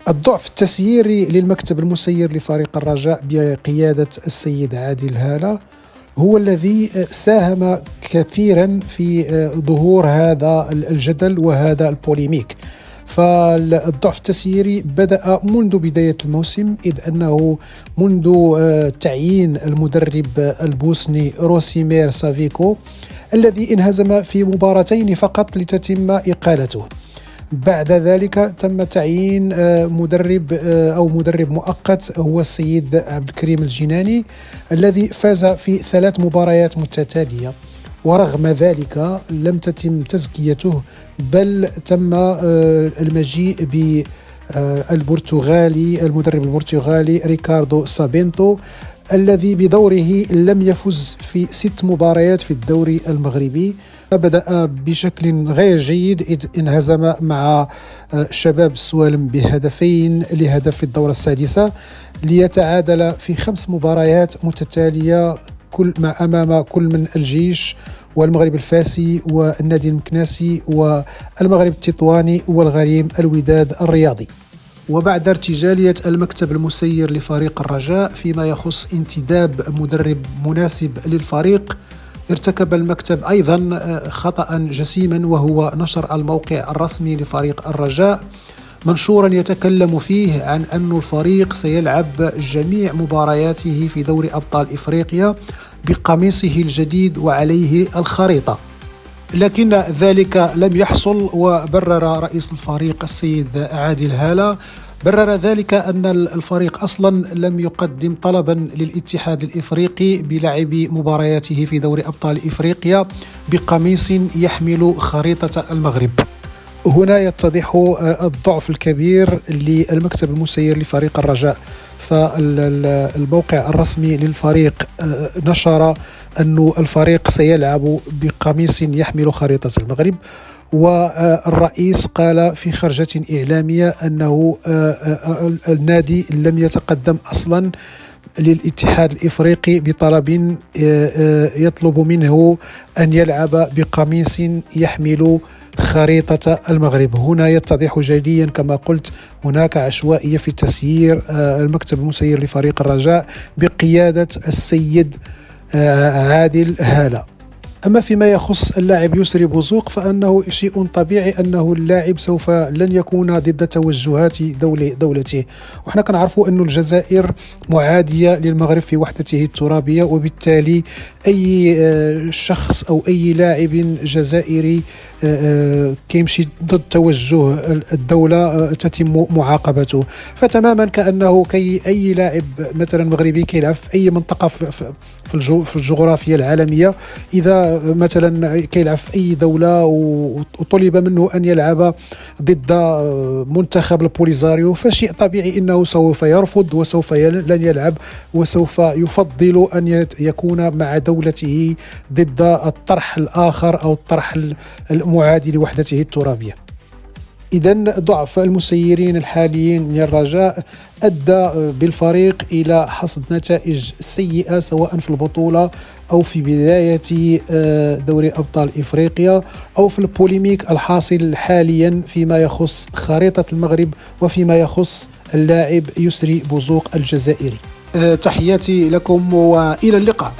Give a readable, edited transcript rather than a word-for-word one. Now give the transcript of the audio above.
الضعف التسييري للمكتب المسير لفريق الرجاء بقيادة السيد عادل هالة هو الذي ساهم كثيرا في ظهور هذا الجدل وهذا البوليميك. فالضعف التسييري بدأ منذ بداية الموسم، إذ أنه منذ تعيين المدرب البوسني روسيمير سافيكو الذي انهزم في مباراتين فقط لتتم إقالته. بعد ذلك تم تعيين مدرب مؤقت هو السيد عبد الكريم الجناني الذي فاز في 3 مباريات متتالية، ورغم ذلك لم تتم تزكيته، بل تم المجيء المدرب البرتغالي ريكاردو سابينتو الذي بدوره لم يفز في 6 مباريات في الدوري المغربي. بدأ بشكل غير جيد إذ انهزم مع شباب السوالم بهدفين لهدف في الدورة السادسة، ليتعادل في 5 مباريات متتالية أمام كل من الجيش والمغرب الفاسي والنادي المكناسي والمغرب التطواني والغريم الوداد الرياضي. وبعد ارتجالية المكتب المسير لفريق الرجاء فيما يخص انتداب مدرب مناسب للفريق، ارتكب المكتب أيضا خطأ جسيما، وهو نشر الموقع الرسمي لفريق الرجاء منشورا يتكلم فيه عن أن الفريق سيلعب جميع مبارياته في دوري أبطال إفريقيا بقميصه الجديد وعليه الخريطة، لكن ذلك لم يحصل. وبرر رئيس الفريق السيد عادل هالة برر ذلك أن الفريق أصلا لم يقدم طلبا للاتحاد الإفريقي بلعب مبارياته في دوري أبطال إفريقيا بقميص يحمل خريطة المغرب. هنا يتضح الضعف الكبير للمكتب المسير لفريق الرجاء. فالموقع الرسمي للفريق نشر أن الفريق سيلعب بقميص يحمل خريطة المغرب، والرئيس قال في خرجة إعلامية أنه النادي لم يتقدم أصلا للاتحاد الإفريقي بطلب يطلب منه أن يلعب بقميص يحمل خريطة المغرب. هنا يتضح جليا كما قلت هناك عشوائية في تسيير المكتب المسير لفريق الرجاء بقيادة السيد عادل هالة. أما فيما يخص اللاعب يسري بوزوق فأنه شيء طبيعي أنه اللاعب سوف لن يكون ضد توجهات دولته، وإحنا كنعرفوا أن الجزائر معادية للمغرب في وحدته الترابية، وبالتالي أي شخص أو أي لاعب جزائري كيمشي ضد توجه الدولة تتم معاقبته. فتماما كأنه أي لاعب مثلا مغربي كيلعب في أي منطقة في الجغرافيا العالمية، إذا مثلا كيلعب في أي دولة وطلب منه أن يلعب ضد منتخب البوليزاريو فشيء طبيعي أنه سوف يرفض وسوف لن يلعب، وسوف يفضل أن يكون مع دولته ضد الطرح الآخر أو الطرح المعادي لوحدته الترابية. إذن ضعف المسيرين الحاليين للرجاء أدى بالفريق إلى حصد نتائج سيئة سواء في البطولة أو في بداية دوري أبطال إفريقيا أو في البوليميك الحاصل حاليا فيما يخص خريطة المغرب وفيما يخص اللاعب يسري بوزوق الجزائري. تحياتي لكم وإلى اللقاء.